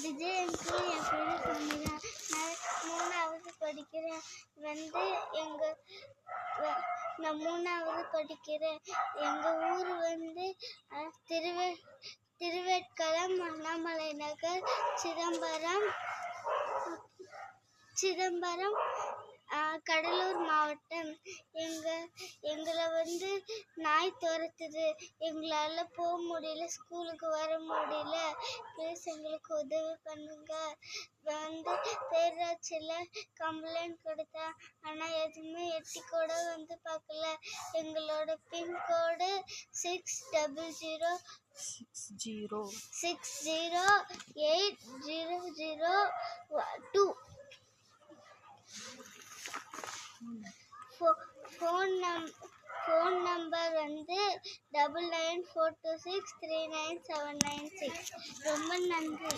Vijay uncle, என் பேர் சமீரா. நான் 3வது படிக்கிறேன். நான் 3வது படிக்கிறேன். எங்கள் ஊர் திருவேட்களம், அண்ணாமலை நகர், சிதம்பரம், கடலூர் மாவட்டம். எங்களை நாய் துரத்துது. எங்களால் போக முடியல, ஸ்கூலுக்கு வர முடியல. ப்ளீஸ் எங்களுக்கு உதவி பண்ணுங்க. பேரூராட்சியில் கம்ப்ளைண்ட் கொடுத்தா, ஆனால் எதுவுமே எட்டி கூட பார்க்கல. எங்களோட பின்கோடு 608002. Phone number 9942639796. ரொம்ப நன்றி.